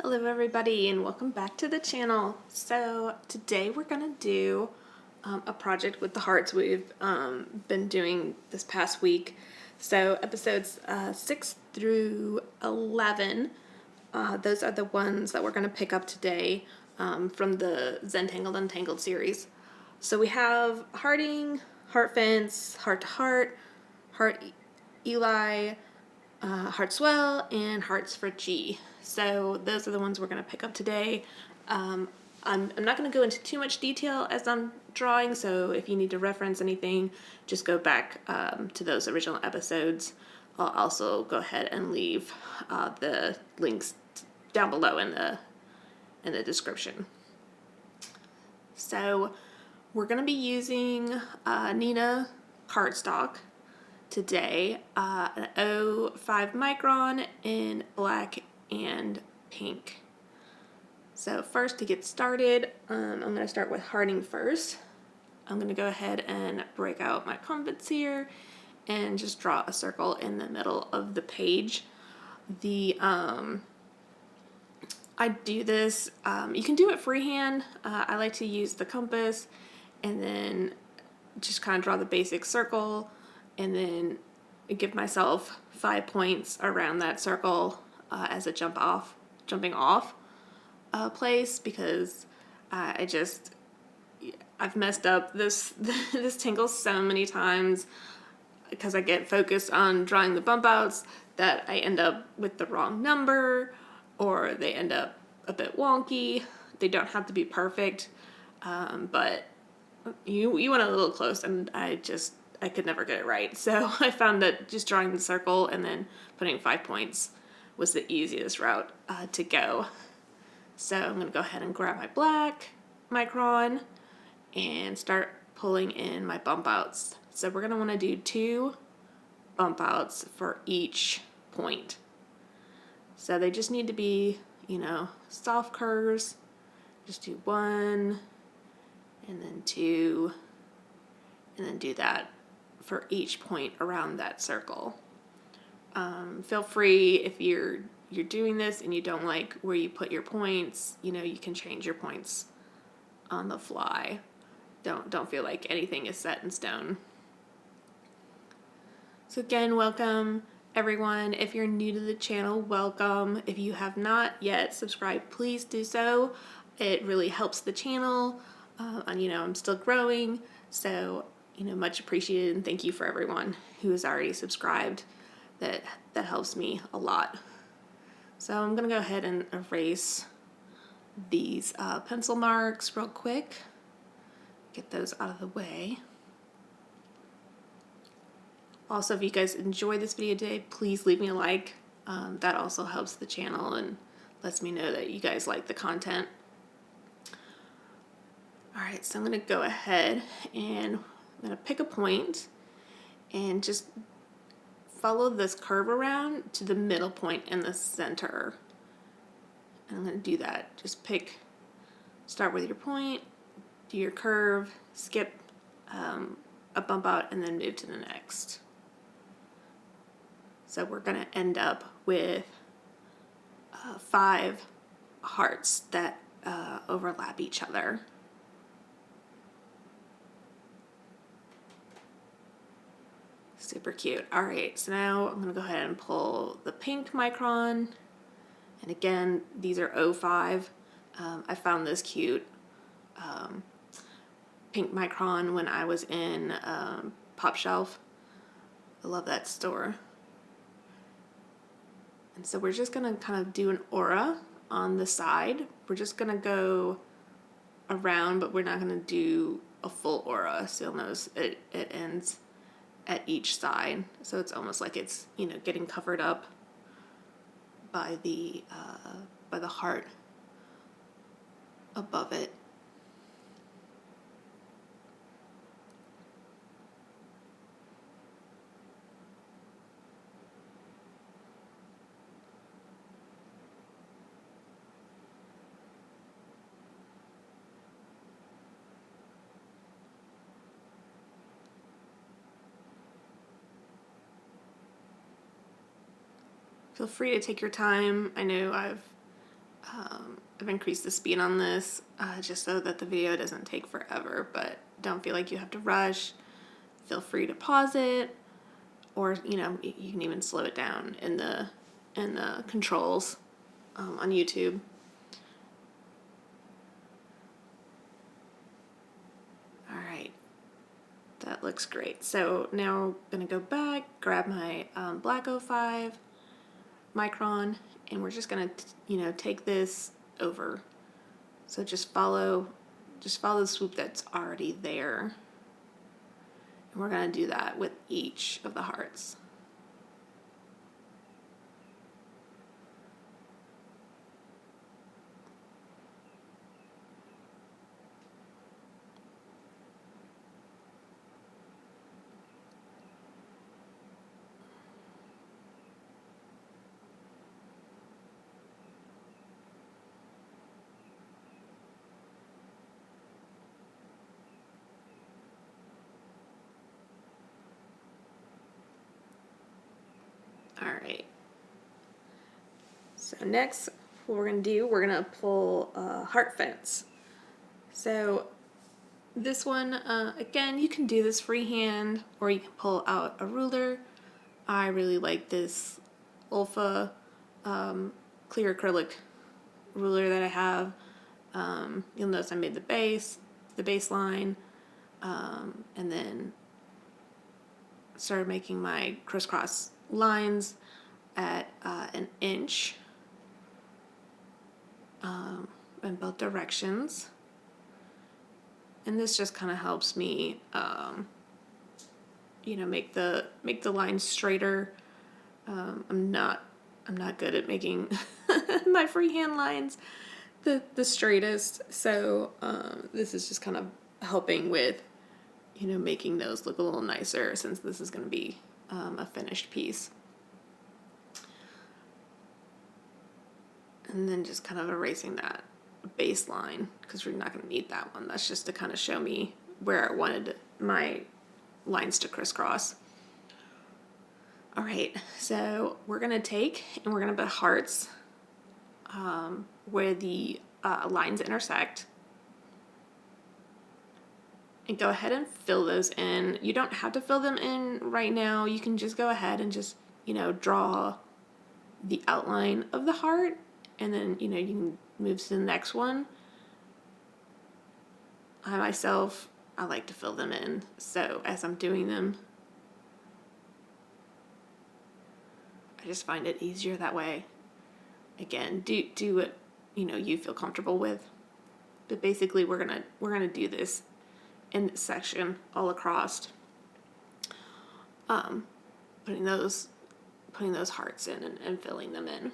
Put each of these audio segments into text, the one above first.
Hello everybody and welcome back to the channel. So today we're going to do a project with the hearts we've been doing this past week. So episodes 6 through 11, those are the ones that we're going to pick up today from the Zentangled Untangled series. So we have hearting, HARTFENTS, heart to heart, HART-ELLIE, HEARTSWELL, and hearts for G. So those are the ones we're going to pick up today. I'm not going to go into too much detail as I'm drawing, so if you need to reference anything, just go back to those original episodes. I'll also go ahead and leave the links down below in the description. So we're going to be using Nina cardstock today, an 0.5 micron in black and pink. So first, to get started, I'm going to start with hearting first. I'm going to go ahead and break out my compass here and just draw a circle in the middle of the page. I do this, you can do it freehand. I like to use the compass and then just kind of draw the basic circle and then give myself 5 points around that circle as a jumping off place, because I've messed up this tangle so many times because I get focused on drawing the bump outs that I end up with the wrong number, or they end up a bit wonky. They don't have to be perfect, but you want a little close, and I could never get it right. So I found that just drawing the circle and then putting 5 points was the easiest route to go. So I'm going to go ahead and grab my black micron and start pulling in my bump outs. So we're going to want to do 2 bump outs for each point. So they just need to be, soft curves. Just do 1 and then 2 and then do that for each point around that circle. Feel free, if you're doing this and you don't like where you put your points, you can change your points on the fly. Don't feel like anything is set in stone. So again, welcome everyone. If you're new to the channel, welcome. If you have not yet subscribed, please do so. It really helps the channel. I'm still growing, so much appreciated, and thank you for everyone who has already subscribed. That helps me a lot. So I'm gonna go ahead and erase these pencil marks real quick. Get those out of the way. Also, if you guys enjoy this video today, please leave me a like. That also helps the channel and lets me know that you guys like the content. Alright, so I'm going to go ahead and I'm going to pick a point and just follow this curve around to the middle point in the center. And I'm going to do that. Just start with your point, do your curve, skip a bump out, and then move to the next. So we're going to end up with 5 hearts that overlap each other. Super cute. All right, so now I'm gonna go ahead and pull the pink micron. And again, these are 0.5. I found this cute pink micron when I was in Pop Shelf. I love that store. And so we're just gonna kind of do an aura on the side. We're just gonna go around, but we're not gonna do a full aura. So you'll notice it ends at each side, so it's almost like it's getting covered up by the heart above it. Feel free to take your time. I know I've I've increased the speed on this just so that the video doesn't take forever, but don't feel like you have to rush. Feel free to pause it, or you can even slow it down in the controls on YouTube. All right, that looks great. So now I'm gonna go back, grab my black 05 micron, and we're just gonna take this over. So just follow the swoop that's already there. And we're gonna do that with each of the hearts. All right. So next, what we're gonna do, we're gonna pull HARTFENTS. So this one, again, you can do this freehand, or you can pull out a ruler. I really like this Olfa clear acrylic ruler that I have. You'll notice I made the baseline, and then started making my crisscross lines at an inch in both directions. And this just kind of helps me, make the lines straighter. I'm not good at making my freehand lines the straightest, so this is just kind of helping with, making those look a little nicer, since this is going to be a finished piece. And then just kind of erasing that baseline, because we're not going to need that one. That's just to kind of show me where I wanted my lines to crisscross. All right, so we're going to take and we're going to put hearts where the lines intersect, and go ahead and fill those in. You don't have to fill them in right now. You can just go ahead and just, draw the outline of the heart, and then, you can move to the next one. I myself, I like to fill them in. So as I'm doing them, I just find it easier that way. Again, do what, you feel comfortable with. But basically we're gonna do this in this section all across, putting those hearts in and filling them in.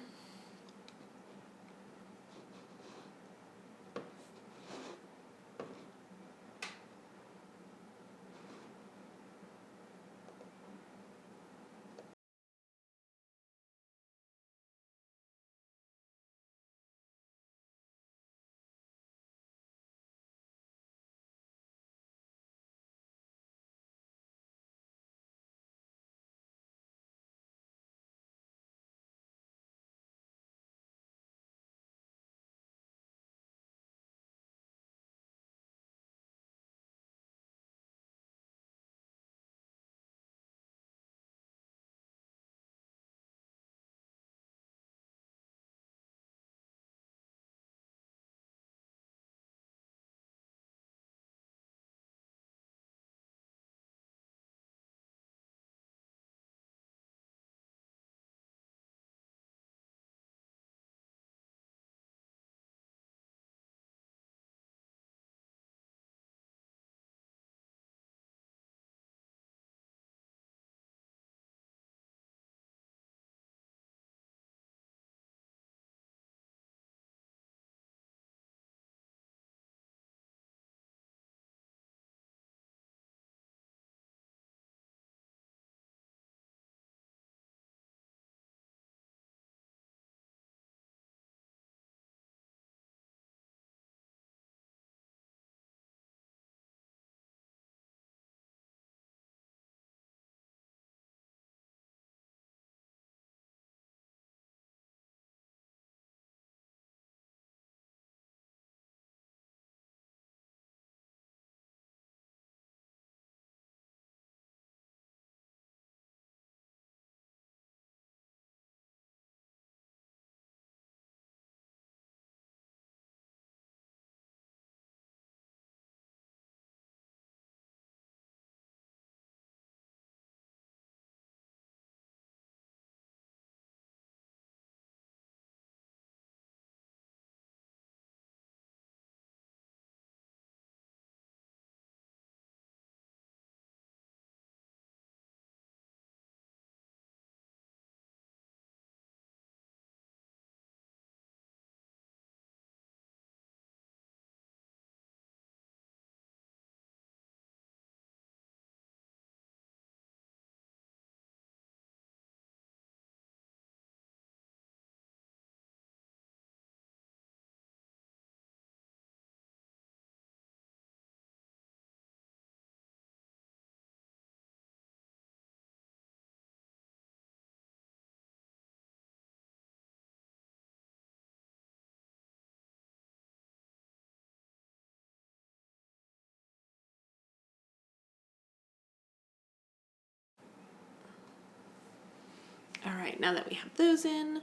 right, now that we have those in, I'm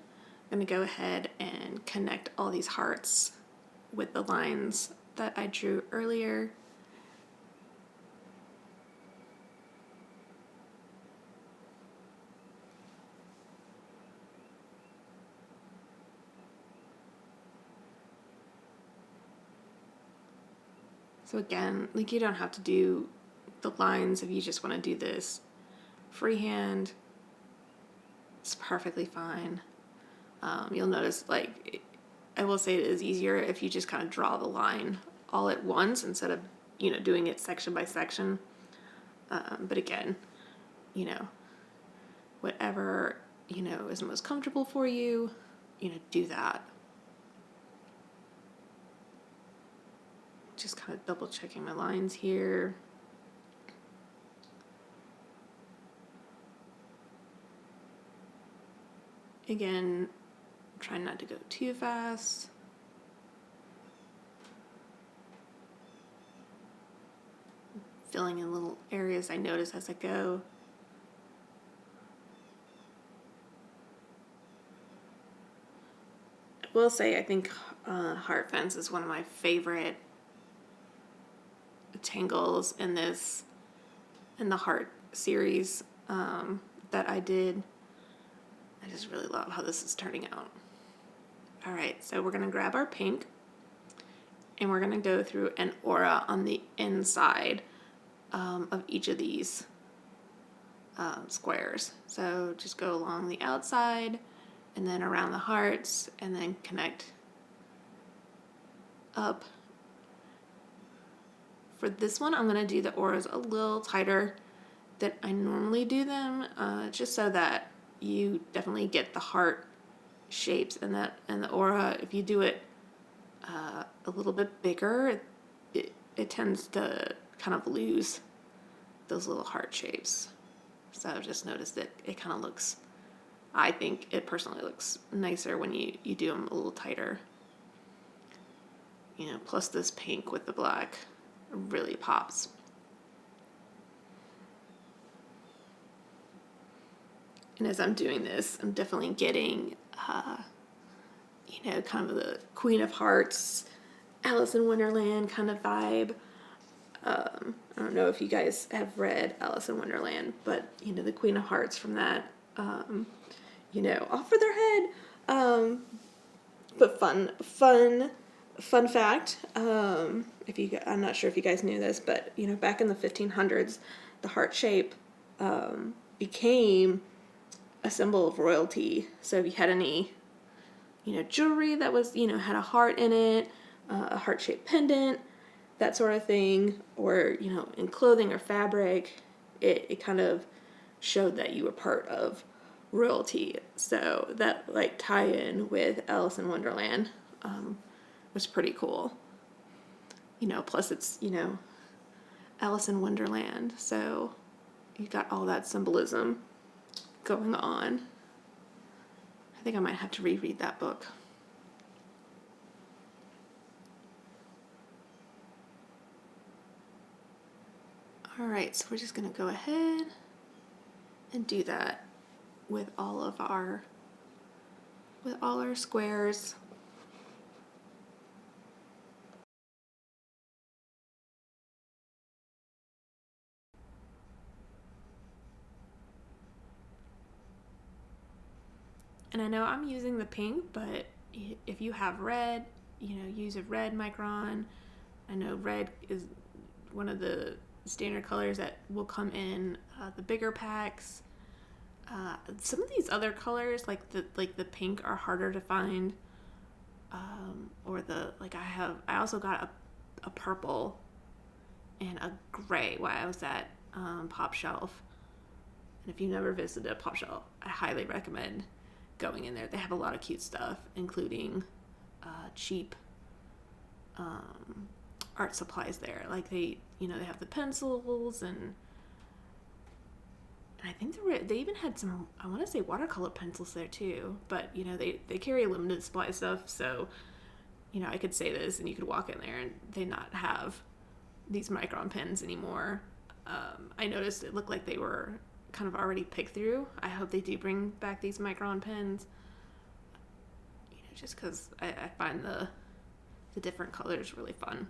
going to go ahead and connect all these hearts with the lines that I drew earlier. So again, like, you don't have to do the lines if you just want to do this freehand. It's perfectly fine. You'll notice, like, I will say it is easier if you just kind of draw the line all at once instead of, you know, doing it section by section. But again, you know, whatever, you know, is most comfortable for you, you know, do that. Just kind of double checking my lines here. Again, trying not to go too fast. Filling in little areas I notice as I go. I will say I think HARTFENTS is one of my favorite tangles in the Heart series that I did. I just really love how this is turning out. All right, so we're gonna grab our pink and we're gonna go through an aura on the inside of each of these squares. So just go along the outside and then around the hearts and then connect up. For this one, I'm gonna do the auras a little tighter than I normally do them, just so that you definitely get the heart shapes and the aura. If you do it a little bit bigger, it tends to kind of lose those little heart shapes. So I've just noticed that it kind of looks, I think it personally looks nicer when you do them a little tighter. You know, plus this pink with the black really pops. And as I'm doing this, I'm definitely getting, you know, kind of the Queen of Hearts, Alice in Wonderland kind of vibe. I don't know if you guys have read Alice in Wonderland, but, you know, the Queen of Hearts from that, you know, off for their head. But fun fact, I'm not sure if you guys knew this, but, you know, back in the 1500s, the heart shape became a symbol of royalty. So if you had any, you know, jewelry that was, you know, had a heart in it, a heart-shaped pendant, that sort of thing, or, you know, in clothing or fabric, it kind of showed that you were part of royalty. So that, like, tie-in with Alice in Wonderland was pretty cool. You know, plus it's, you know, Alice in Wonderland, so you got all that symbolism going on. I think I might have to reread that book. All right, so we're just gonna go ahead and do that with all our squares. And I know I'm using the pink, but if you have red, you know, use a red micron. I know red is one of the standard colors that will come in the bigger packs. Some of these other colors, like the pink, are harder to find. Or I also got a purple and a gray while I was at Pop Shelf. And if you've never visited a Pop Shelf, I highly recommend going in there. They have a lot of cute stuff, including cheap art supplies there. Like they have the pencils and I think they even had some, I want to say, watercolor pencils there too. But, you know, they carry limited supply stuff, so, you know, I could say this and you could walk in there and they not have these micron pens anymore. I noticed it looked like they were kind of already picked through. I hope they do bring back these micron pens, you know, just because I find the different colors really fun.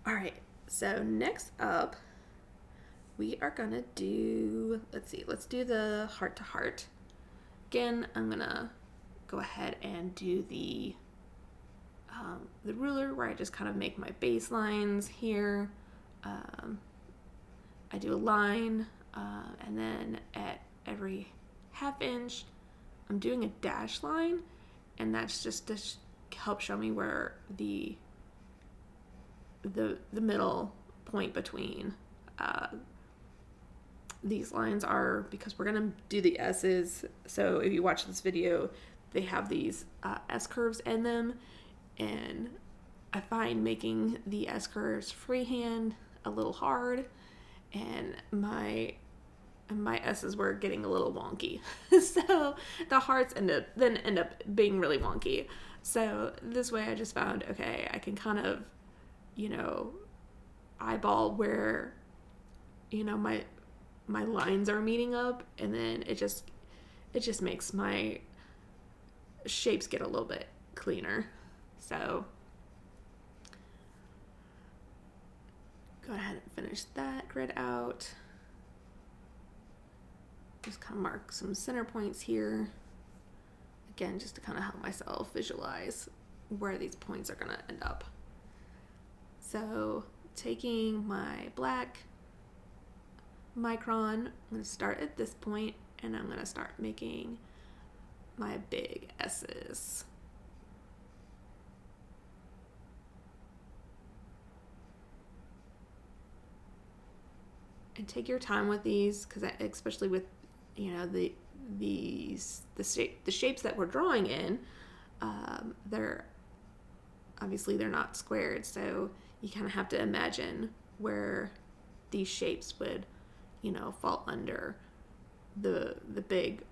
All right, so next up, we are gonna do, let's do the heart to heart. Again, I'm gonna go ahead and do the ruler where I just kind of make my baselines here. I do a line, and then at every half inch, I'm doing a dash line, and that's just to help show me where the middle point between these lines are, because we're gonna do the S's. So if you watch this video, they have these S curves in them, and I find making the S curves freehand a little hard, and my S's were getting a little wonky. So the hearts end up being really wonky. So this way I just found, okay, I can kind of, eyeball where, my lines are meeting up, and then it just makes my shapes get a little bit cleaner. So go ahead and finish that grid out. Just kind of mark some center points here. Again, just to kind of help myself visualize where these points are gonna end up. So taking my black micron, I'm gonna start at this point, and I'm gonna start making my big S's. And take your time with these, because especially with the shapes that we're drawing in, they're not squared, so you kind of have to imagine where these shapes would fall under the big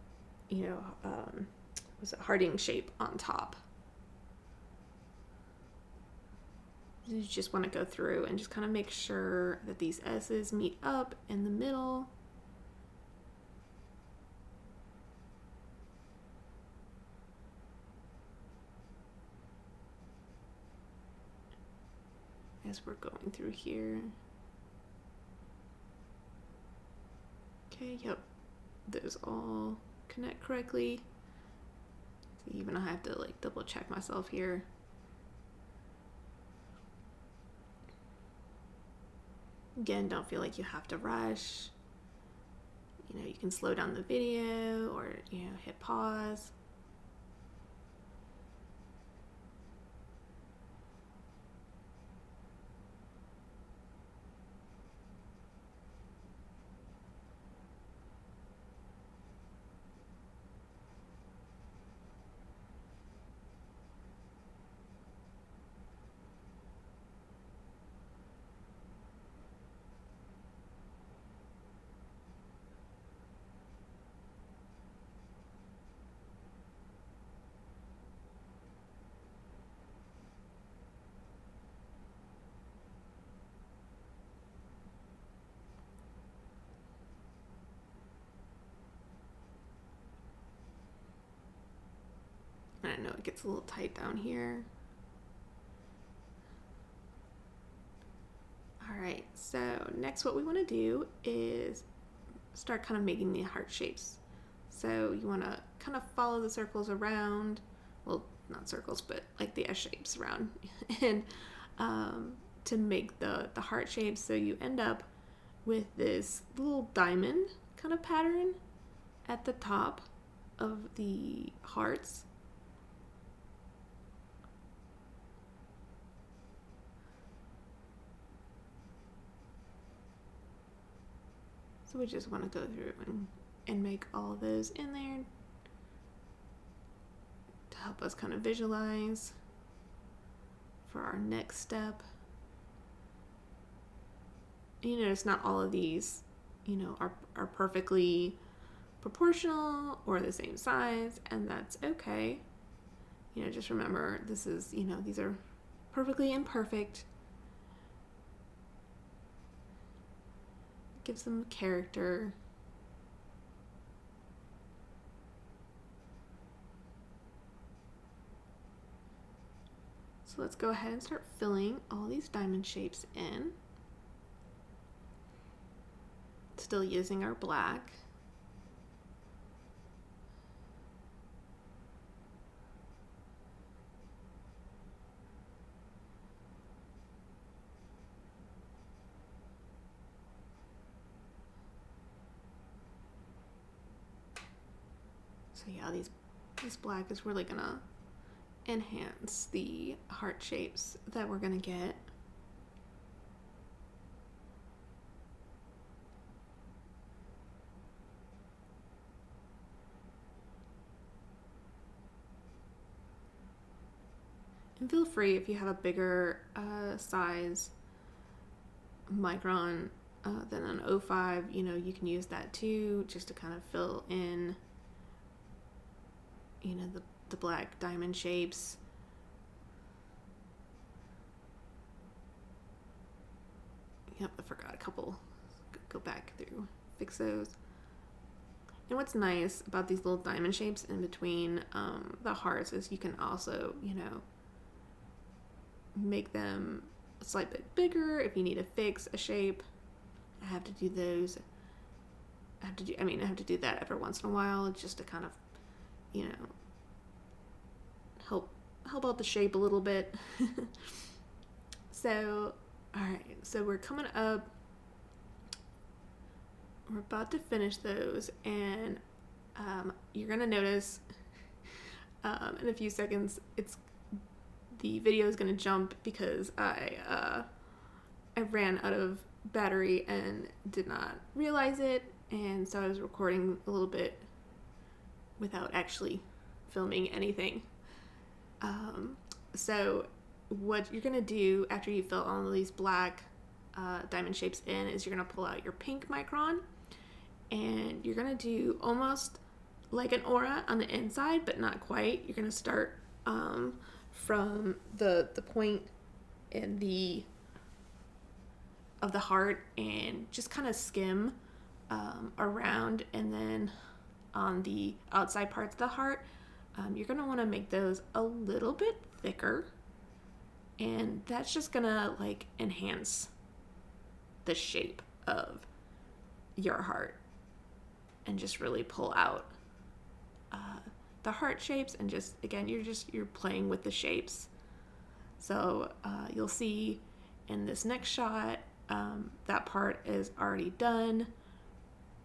hearting shape on top. You just want to go through and just kind of make sure that these S's meet up in the middle. As we're going through here. Okay, yep. Those all connect correctly. So even I have to double check myself here. Again, don't feel like you have to rush. You can slow down the video or, hit pause. I know it gets a little tight down here. Alright, so next what we want to do is start kind of making the heart shapes. So you want to kind of follow the circles around, well, not circles, but like the S shapes around, and to make the heart shapes. So you end up with this little diamond kind of pattern at the top of the hearts. So we just want to go through and make all those in there to help us kind of visualize for our next step. You notice not all of these, are perfectly proportional or the same size, and that's okay. Just remember, this is, these are perfectly imperfect. Gives them character. So let's go ahead and start filling all these diamond shapes in. Still using our black. So yeah, this black is really gonna enhance the heart shapes that we're gonna get. And feel free, if you have a bigger size micron than an 05, you know, you can use that too, just to kind of fill in, you know, the black diamond shapes. Yep, I forgot a couple. Go back through, fix those. And what's nice about these little diamond shapes in between the hearts is you can also, you know, make them a slight bit bigger if you need to fix a shape. I have to do those. I have to do that every once in a while just to kind of, you know, help out the shape a little bit. So, all right, so we're coming up. We're about to finish those, and you're gonna notice in a few seconds the video is gonna jump because I ran out of battery and did not realize it, and so I was recording a little bit without actually filming anything. So what you're gonna do after you fill all of these black diamond shapes in is you're gonna pull out your pink micron, and you're gonna do almost like an aura on the inside, but not quite. You're gonna start from the point in of the heart and just kind of skim around, and then on the outside parts of the heart, you're gonna want to make those a little bit thicker, and that's just gonna like enhance the shape of your heart and just really pull out the heart shapes, and just again you're playing with the shapes. So you'll see in this next shot that part is already done.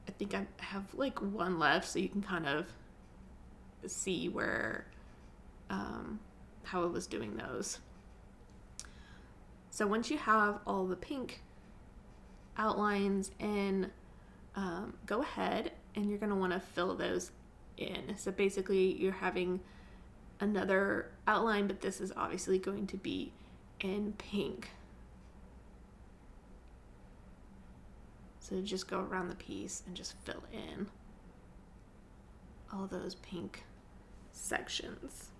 I think I have like one left, so you can kind of see where how I was doing those. So once you have all the pink outlines in, go ahead and you're going to want to fill those in. So basically you're having another outline, but this is obviously going to be in pink. So just go around the piece and just fill in all those pink sections.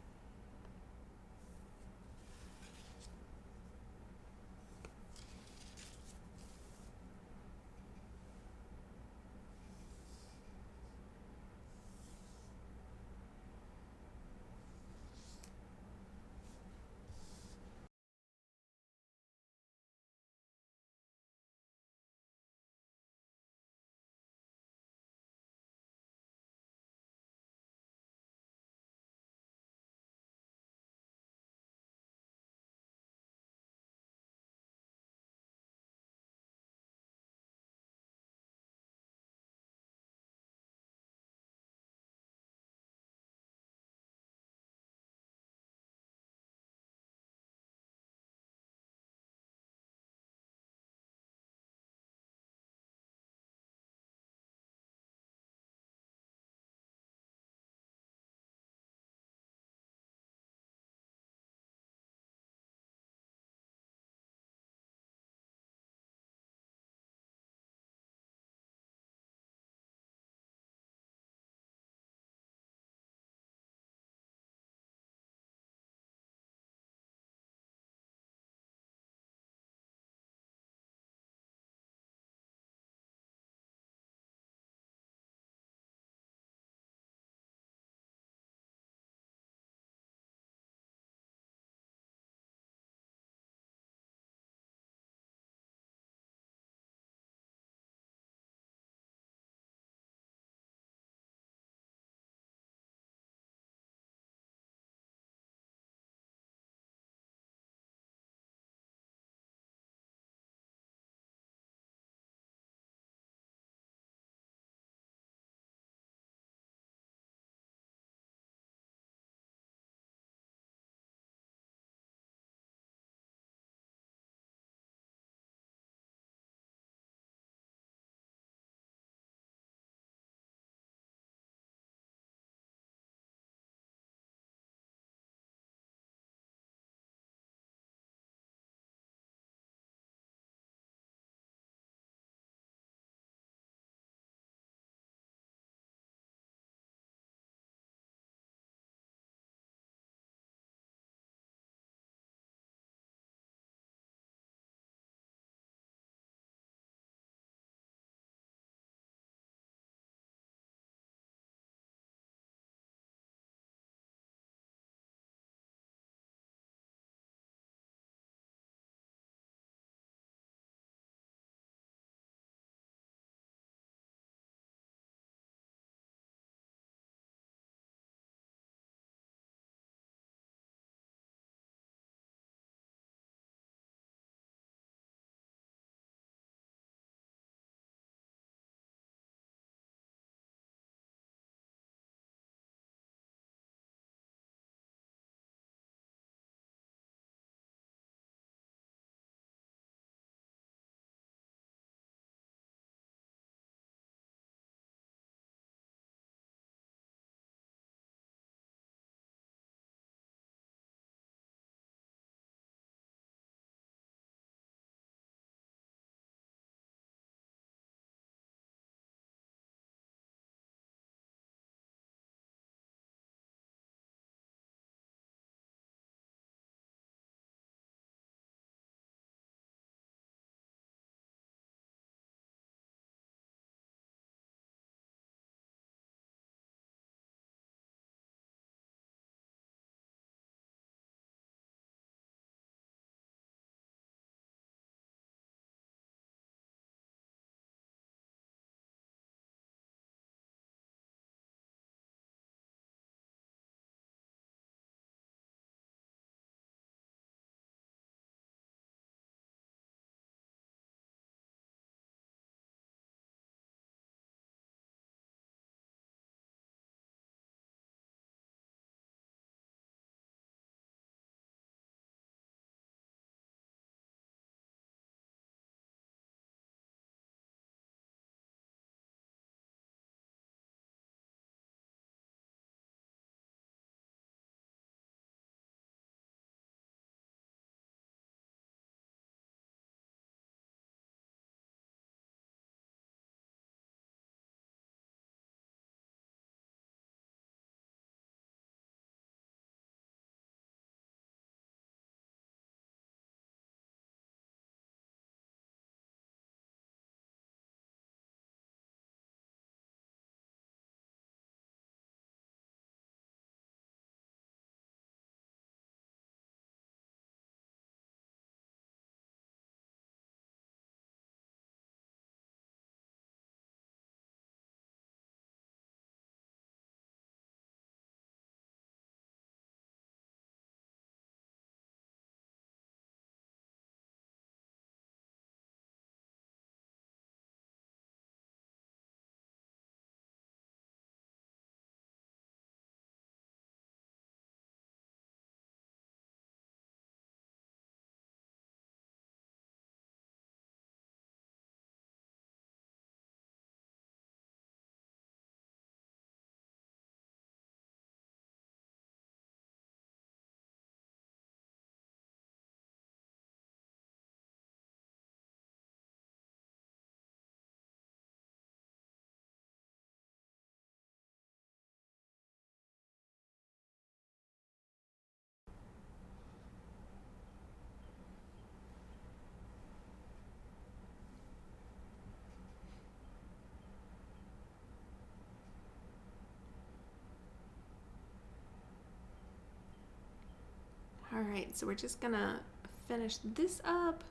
All right, so we're just gonna finish this up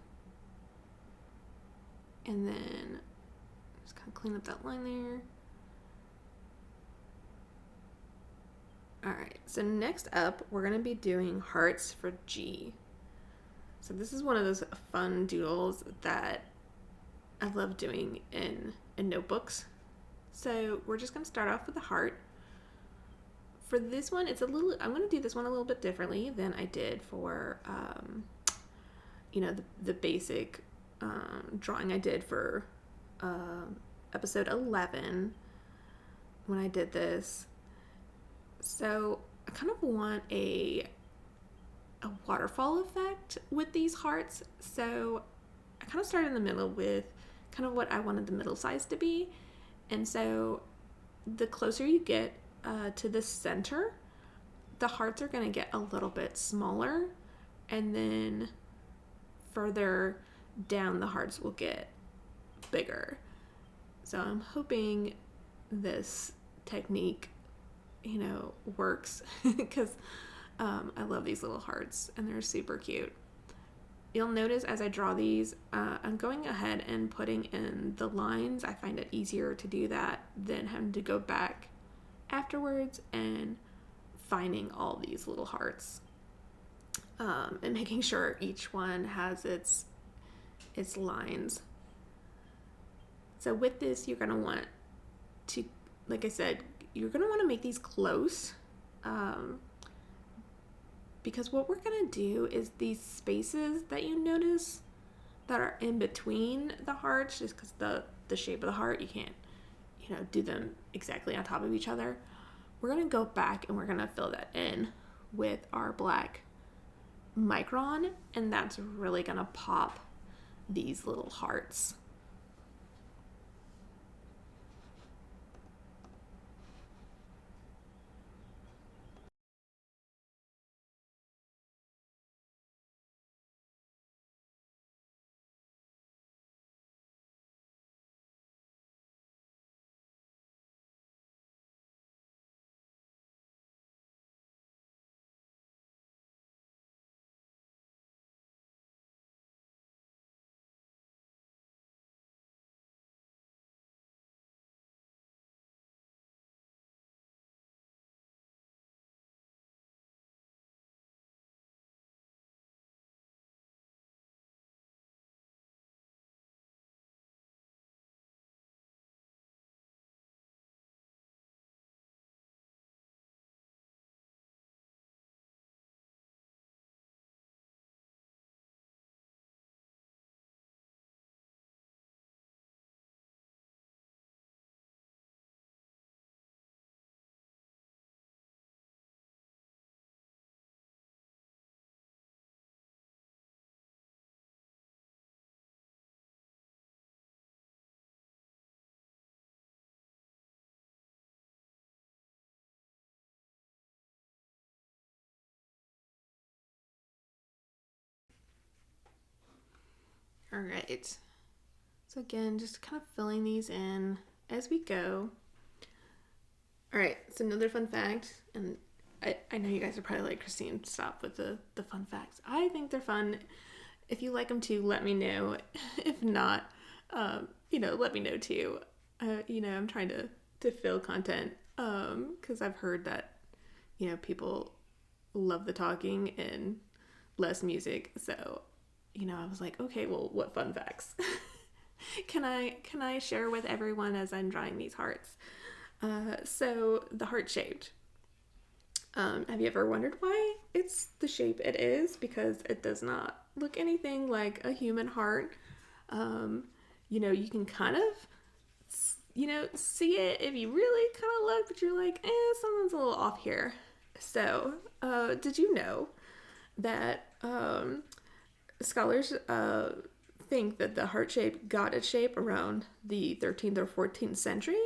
and then just kind of clean up that line there. All right, so next up, we're gonna be doing hearts for G. So this is one of those fun doodles that I love doing in notebooks. So we're just gonna start off with a heart. For this one, I'm gonna do this one a little bit differently than I did for, the basic drawing I did for episode 11 when I did this. So I kind of want a waterfall effect with these hearts. So I kind of started in the middle with kind of what I wanted the middle size to be. And so the closer you get to the center, the hearts are going to get a little bit smaller. And then further down, the hearts will get bigger. So I'm hoping this technique, works because I love these little hearts and they're super cute. You'll notice as I draw these, I'm going ahead and putting in the lines. I find it easier to do that than having to go back afterwards and finding all these little hearts and making sure each one has its lines. So with this, you're going to want to, like I said, you're going to want to make these close because what we're going to do is these spaces that you notice that are in between the hearts, just because the shape of the heart, you can't, do them exactly on top of each other. We're going to go back and we're going to fill that in with our black micron, and that's really going to pop these little hearts. All right. So again, just kind of filling these in as we go. All right, so another fun fact, and I know you guys are probably like, Christine, stop with the fun facts. I think they're fun. If you like them too, let me know. If not, let me know too. I'm trying to fill content because I've heard that, people love the talking and less music. So, I was like, okay, well, what fun facts can I share with everyone as I'm drawing these hearts? So the heart shaped. Have you ever wondered why it's the shape it is? Because it does not look anything like a human heart. You can kind of, see it if you really kind of look, but you're like, something's a little off here. So, did you know that scholars think that the heart shape got its shape around the 13th or 14th century,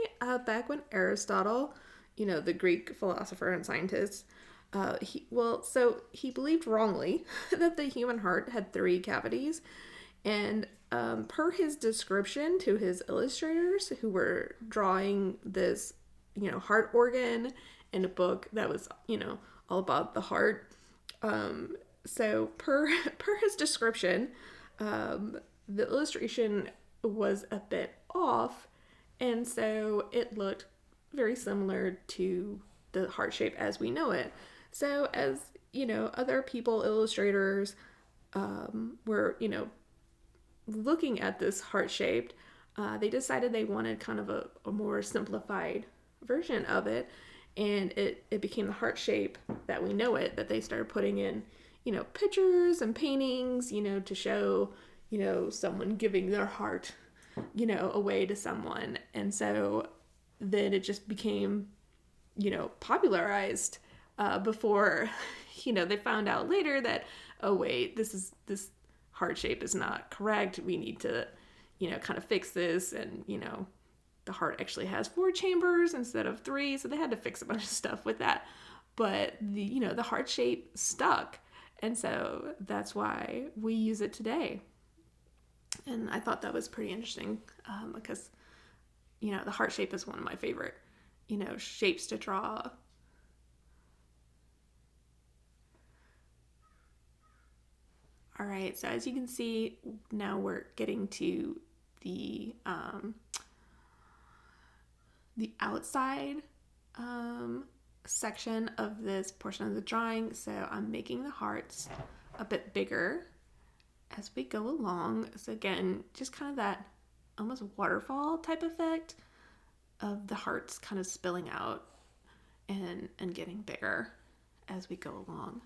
back when Aristotle, the Greek philosopher and scientist, he believed wrongly that the human heart had 3 cavities, and per his description to his illustrators who were drawing this, heart organ in a book that was, all about the heart, So per his description, the illustration was a bit off, and so it looked very similar to the heart shape as we know it. So as you know, other people, illustrators, were looking at this heart shaped, they decided they wanted kind of a more simplified version of it, and it became the heart shape that we know it, that they started putting in pictures and paintings, to show someone giving their heart away to someone. And so then it just became popularized, before they found out later that, oh wait, this heart shape is not correct, we need to kind of fix this. And the heart actually has 4 chambers instead of 3, so they had to fix a bunch of stuff with that. But the heart shape stuck, and so that's why we use it today. And I thought that was pretty interesting, because the heart shape is one of my favorite shapes to draw. All right, so as you can see, now we're getting to the outside section of this portion of the drawing. So I'm making the hearts a bit bigger as we go along. So again, just kind of that almost waterfall type effect of the hearts kind of spilling out and getting bigger as we go along.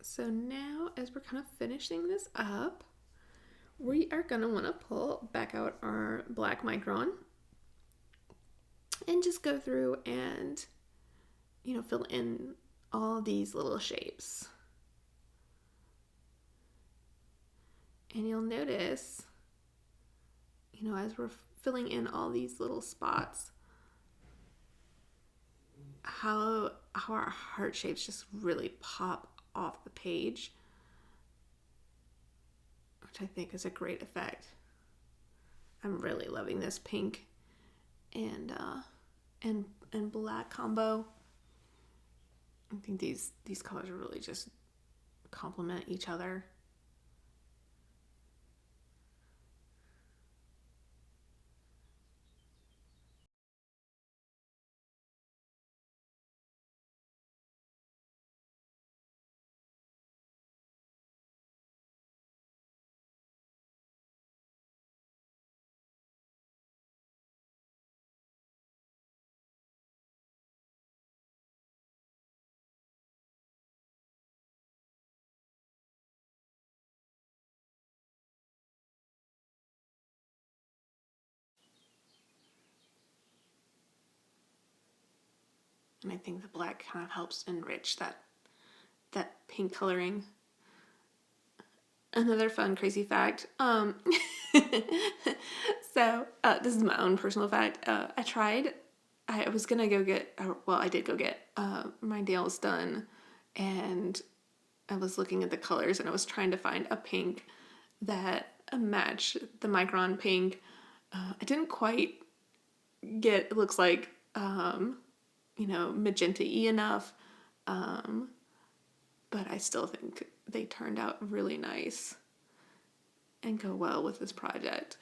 so now as we're kind of finishing this up, we are going to want to pull back out our black micron and just go through and, fill in all these little shapes. And you'll notice, as we're filling in all these little spots, how our heart shapes just really pop off the page, which I think is a great effect. I'm really loving this pink and black combo. I think these colors really just complement each other. And I think the black kind of helps enrich that pink coloring. Another fun, crazy fact. So this is my own personal fact. I was gonna go get, I did go get my nails done, and I was looking at the colors and I was trying to find a pink that matched the micron pink. I didn't quite get, it looks like, magenta-y enough, but I still think they turned out really nice and go well with this project.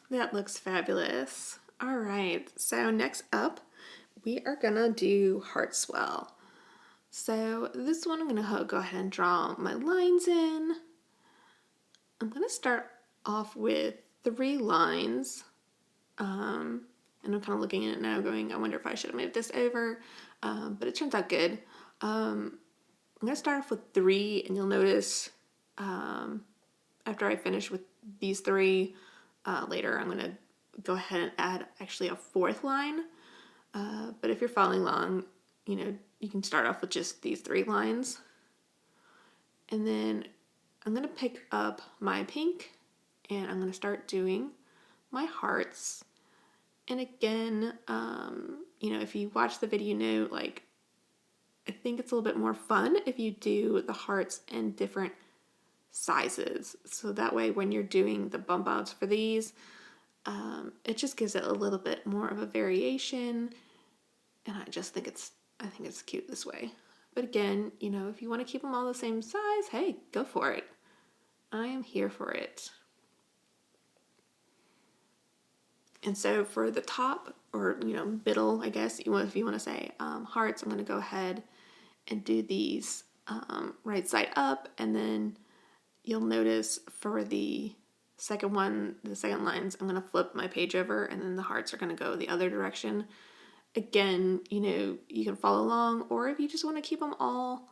That looks fabulous. All right, so next up, we are gonna do HEARTSWELL. So this one I'm gonna go ahead and draw my lines in. I'm gonna start off with 3 lines. And I'm kind of looking at it now going, I wonder if I should have moved this over, but it turns out good. I'm gonna start off with 3, and you'll notice after I finish with these 3, later I'm gonna go ahead and add actually a 4th line. But if you're following along, you can start off with just these 3 lines. And then I'm gonna pick up my pink and I'm gonna start doing my hearts. And again, if you watch the video, I think it's a little bit more fun if you do the hearts in different sizes. So that way when you're doing the bump outs for these, it just gives it a little bit more of a variation. And I think it's cute this way. But again, if you want to keep them all the same size, hey, go for it. I am here for it. And so for the top, or middle, I guess, if you want to say hearts, I'm going to go ahead and do these right side up, and then you'll notice for the second lines, I'm going to flip my page over, and then the hearts are going to go the other direction. Again, you can follow along, or if you just want to keep them all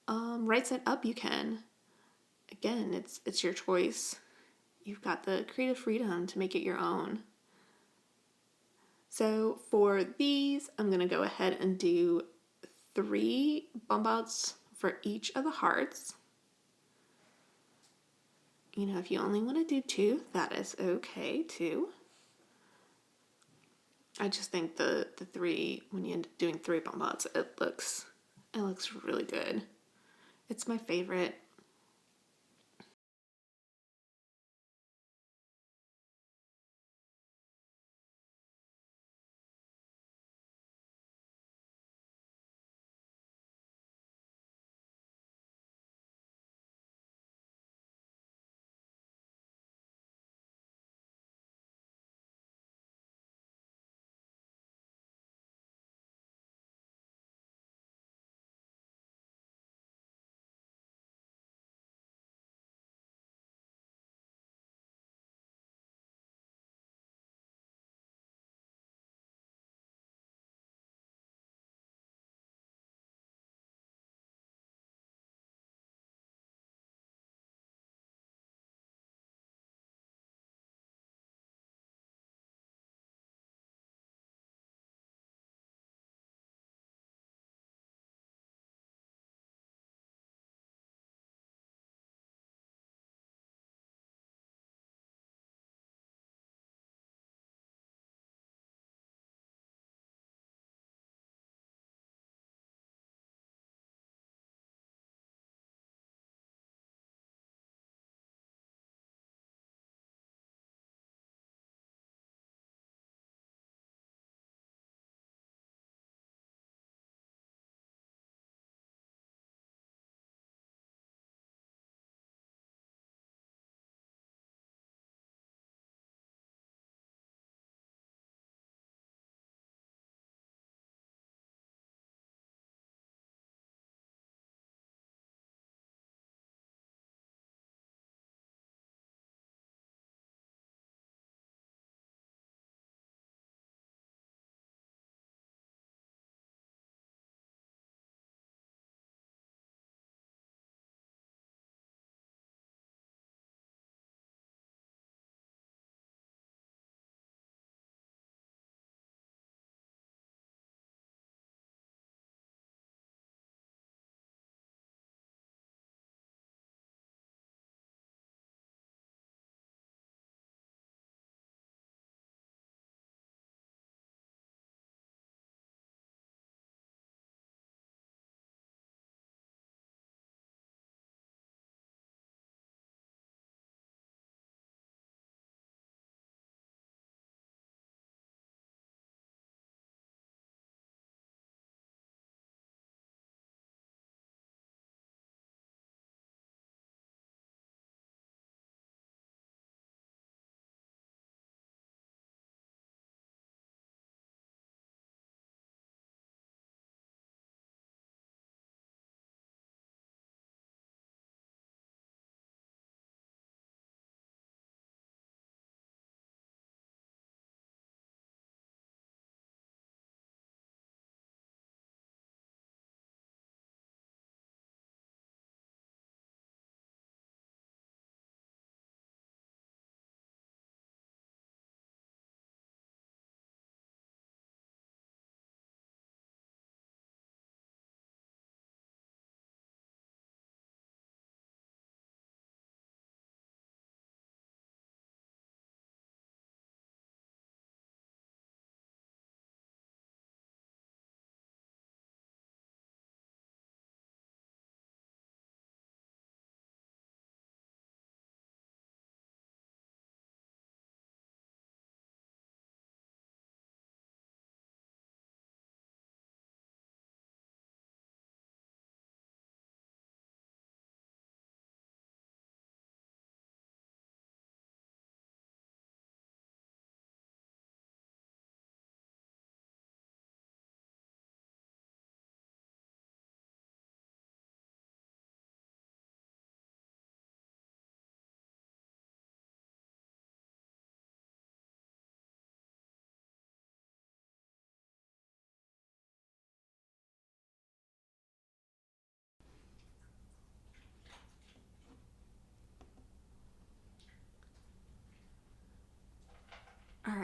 right side up, you can. Again, it's your choice. You've got the creative freedom to make it your own. So for these, I'm going to go ahead and do 3 bump outs for each of the hearts. If you only want to do 2, that is okay too. I just think the 3, when you end up doing 3 bump outs, it looks really good. It's my favorite.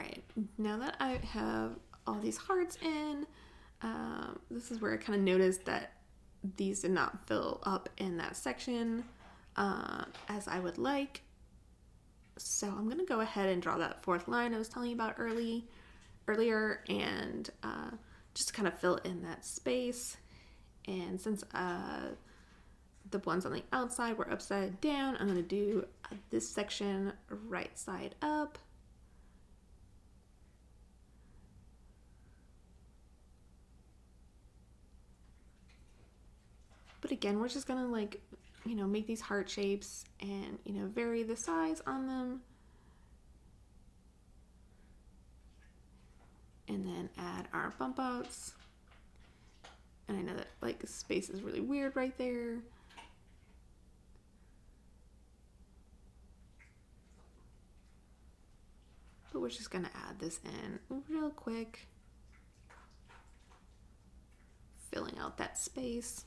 right, now that I have all these hearts in, this is where I kind of noticed that these did not fill up in that section as I would like. So I'm going to go ahead and draw that fourth line I was telling you about earlier, and just kind of fill in that space. And since the ones on the outside were upside down, I'm going to do this section right side up. But again, we're just gonna like, make these heart shapes and, vary the size on them. And then add our bump outs. And I know that like space is really weird right there. But we're just gonna add this in real quick. Filling out that space.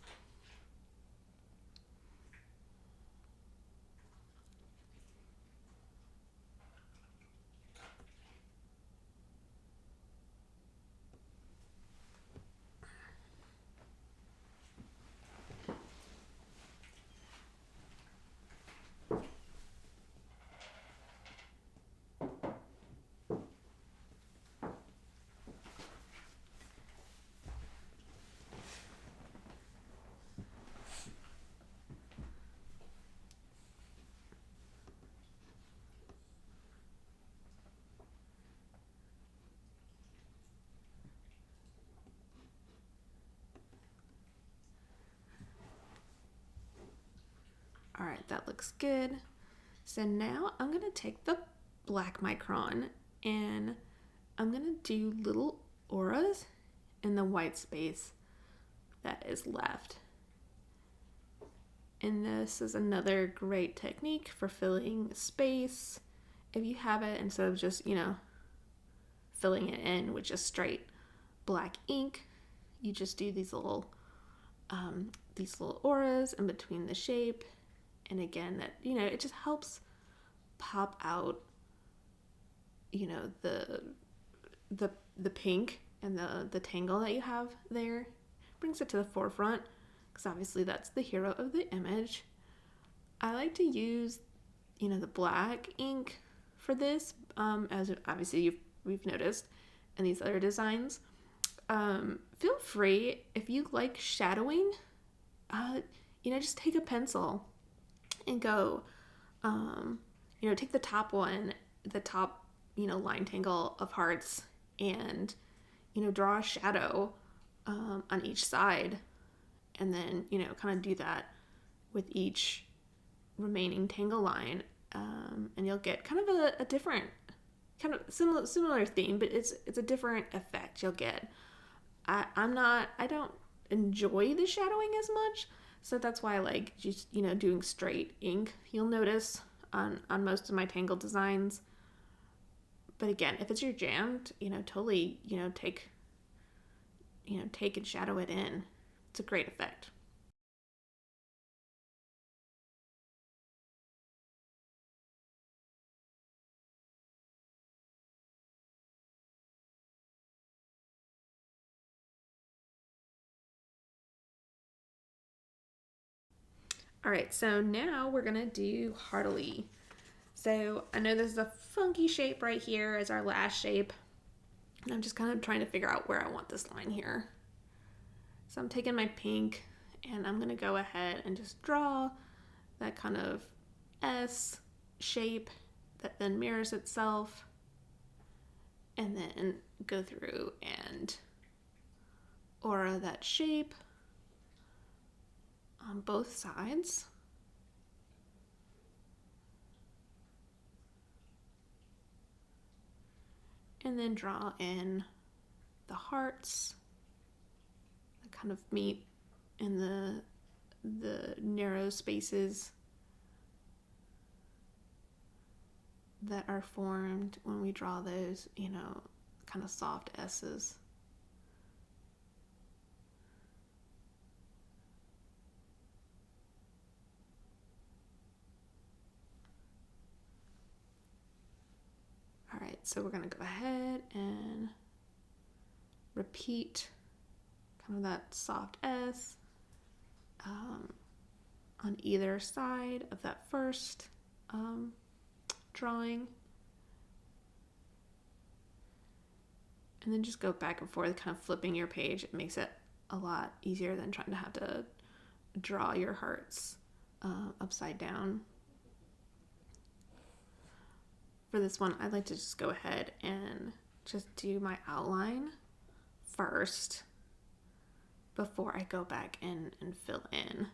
All right, that looks good. So now I'm gonna take the black micron and I'm gonna do little auras in the white space that is left. And this is another great technique for filling space. If you have it, instead of just, filling it in with just straight black ink, you just do these little auras in between the shape. And again, that, it just helps pop out, the pink and the tangle that you have there. Brings it to the forefront, because obviously that's the hero of the image. I like to use, the black ink for this, as obviously we've noticed in these other designs. Feel free, if you like shadowing, just take a pencil and go, take the top one, the top, line tangle of hearts, and, draw a shadow on each side, and then, kind of do that with each remaining tangle line, and you'll get kind of a different, kind of similar theme, but it's a different effect you'll get. I don't enjoy the shadowing as much, so that's why I like just, doing straight ink. You'll notice on most of my tangle designs. But again, if it's your jam, totally, take and shadow it in. It's a great effect. All right, so now we're gonna do HART-ELLIE. So I know this is a funky shape right here as our last shape, and I'm just kind of trying to figure out where I want this line here. So I'm taking my pink and I'm gonna go ahead and just draw that kind of S shape that then mirrors itself, and then go through and aura that shape on both sides. And then draw in the hearts that kind of meet in the narrow spaces that are formed when we draw those, kind of soft S's. All right, so we're gonna go ahead and repeat kind of that soft S on either side of that first drawing. And then just go back and forth, kind of flipping your page. It makes it a lot easier than trying to have to draw your hearts upside down. For this one, I'd like to just go ahead and just do my outline first before I go back in and fill in.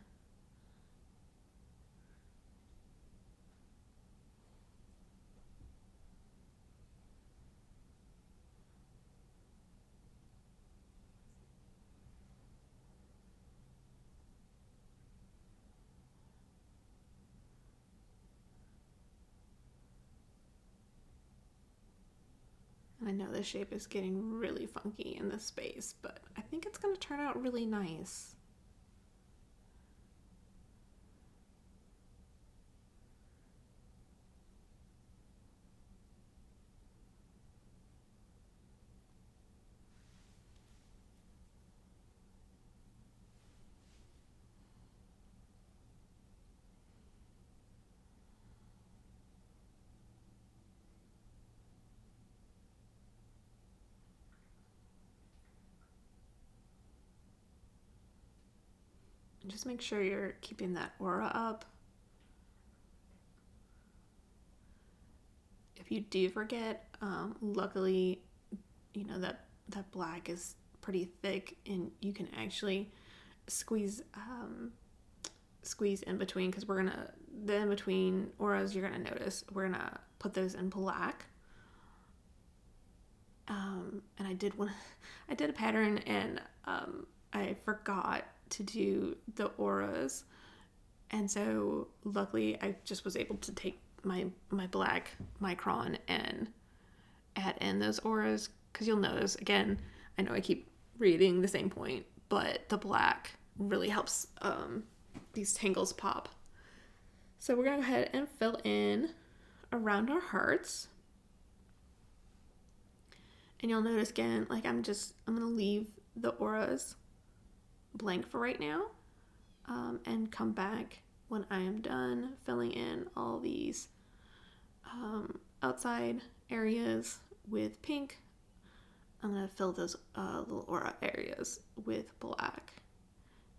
I know this shape is getting really funky in this space, but I think it's going to turn out really nice. And just make sure you're keeping that aura up. If you do forget, luckily, you know that black is pretty thick, and you can actually squeeze in between, because we're gonna, the in between auras, you're gonna notice we're gonna put those in black. And I did a pattern, and I forgot to do the auras, and so luckily I just was able to take my black micron and add in those auras, because you'll notice, again, I know I keep reading the same point, but the black really helps these tangles pop. So we're gonna go ahead and fill in around our hearts. And you'll notice again, like I'm gonna leave the auras blank for right now, and come back when I am done filling in all these outside areas with pink. I'm gonna fill those little aura areas with black,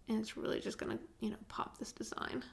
and it's really just gonna, pop this design.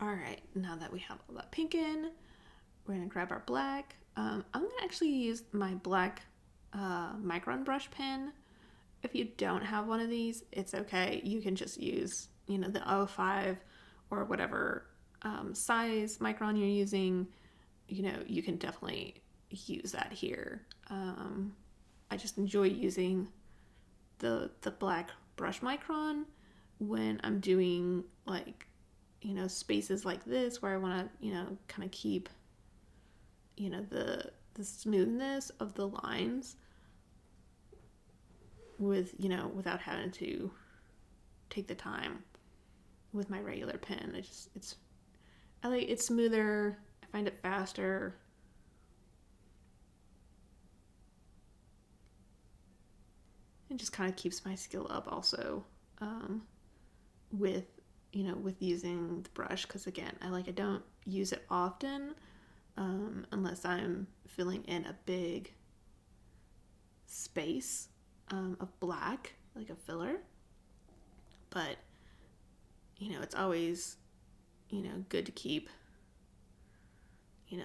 All right, now that we have all that pink in, we're gonna grab our black. I'm gonna actually use my black micron brush pen. If you don't have one of these, it's okay. You can just use, the 05 or whatever size micron you're using. You can definitely use that here. I just enjoy using the black brush micron when I'm doing spaces like this where I want to kind of keep the smoothness of the lines with without having to take the time with my regular pen. I like it's smoother. I find it faster. It just kind of keeps my skill up also with using the brush, because again I don't use it often unless I'm filling in a big space of black, like a filler. But it's always good to keep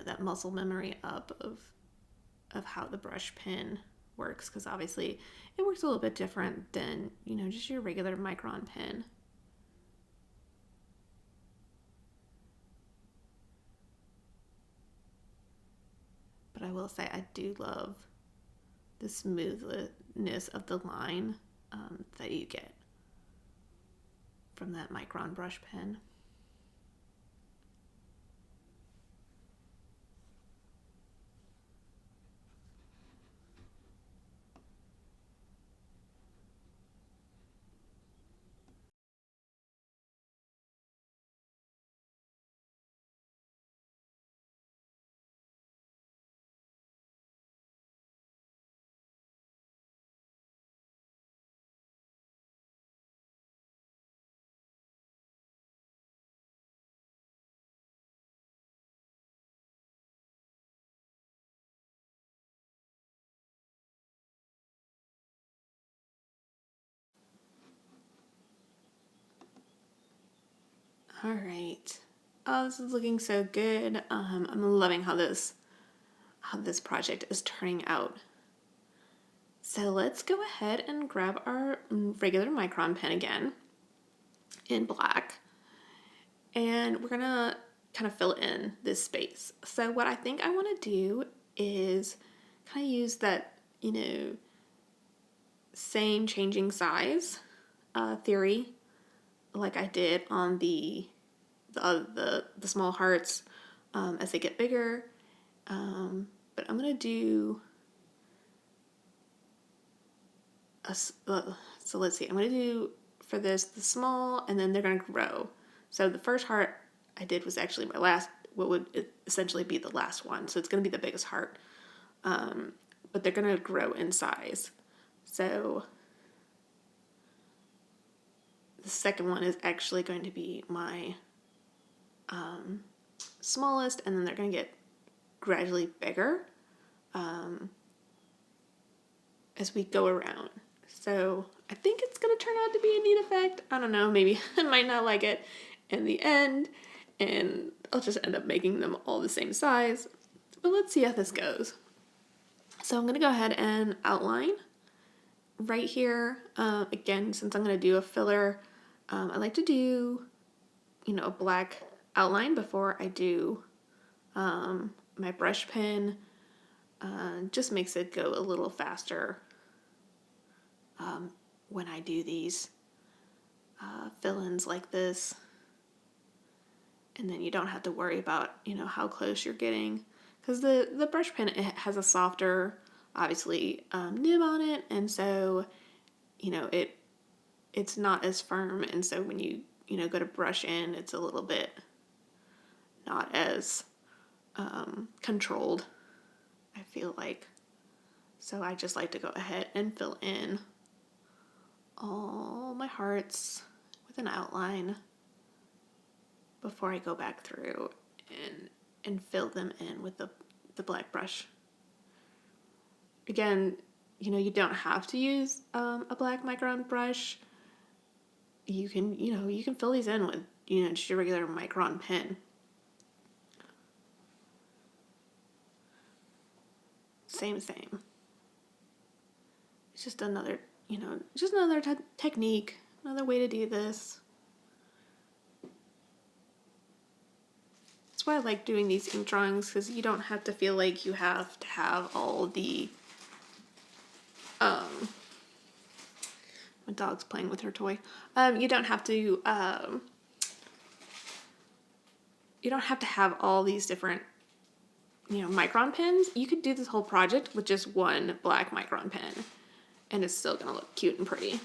that muscle memory up of how the brush pen works, because obviously it works a little bit different than just your regular micron pen. But I will say I do love the smoothness of the line that you get from that micron brush pen. All right. Oh, this is looking so good. I'm loving how this project is turning out. So let's go ahead and grab our regular micron pen again in black, and we're gonna kind of fill in this space. So what I think I want to do is kind of use that same changing size theory like I did on the small hearts as they get bigger. But I'm gonna do so let's see. I'm gonna do for this the small, and then they're gonna grow. So the first heart I did was actually my last, what would essentially be the last one. So it's gonna be the biggest heart, but they're gonna grow in size. So the second one is actually going to be my smallest, and then they're going to get gradually bigger as we go around. So I think it's going to turn out to be a neat effect. I don't know, maybe I might not like it in the end, and I'll just end up making them all the same size. But let's see how this goes. So I'm going to go ahead and outline right here. Again, since I'm going to do a filler, I like to do, a black outline before I do my brush pen. Just makes it go a little faster when I do these fill-ins like this. And then you don't have to worry about, how close you're getting. Because the brush pen, it has a softer, obviously, nib on it. And so, it's not as firm. And so when you, go to brush in, it's a little bit not as controlled, I feel like. So I just like to go ahead and fill in all my hearts with an outline before I go back through and fill them in with the black brush. Again, you don't have to use a black micron brush. You can fill these in with just your regular micron pen. Same. It's just another, just another technique, another way to do this. That's why I like doing these ink drawings, because you don't have to feel like you have to have all the, my dog's playing with her toy. You don't have to, have all these different, micron pens. You could do this whole project with just one black micron pen, and it's still gonna look cute and pretty.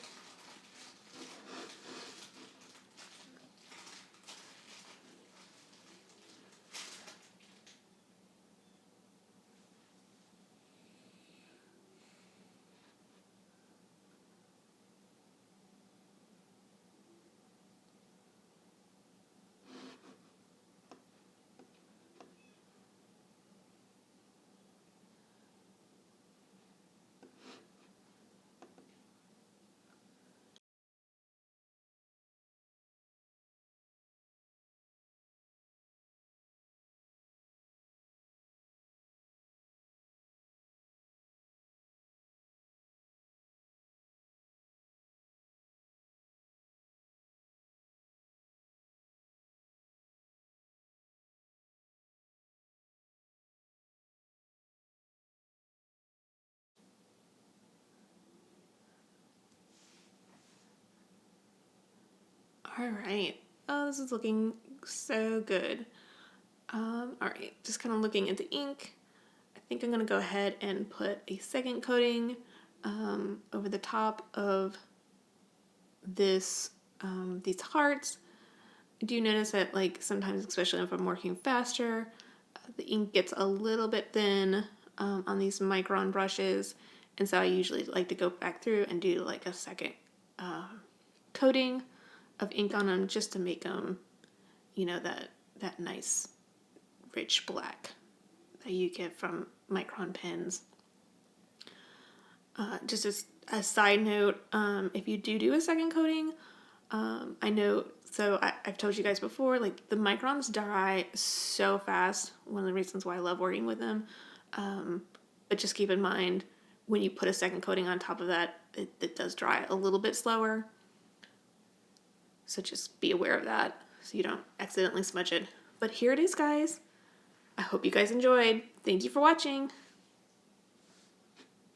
All right. Oh, this is looking so good. All right, just kind of looking at the ink. I think I'm gonna go ahead and put a second coating over the top of this, these hearts. I do notice that, like, sometimes, especially if I'm working faster, the ink gets a little bit thin on these micron brushes, and so I usually like to go back through and do like a second coating of ink on them, just to make them, that nice rich black that you get from micron pens. Just as a side note, if you do a second coating, I know, so I've told you guys before, like, the microns dry so fast. One of the reasons why I love working with them. But just keep in mind, when you put a second coating on top of that, it does dry a little bit slower. So just be aware of that, so you don't accidentally smudge it. But here it is, guys. I hope you guys enjoyed. Thank you for watching.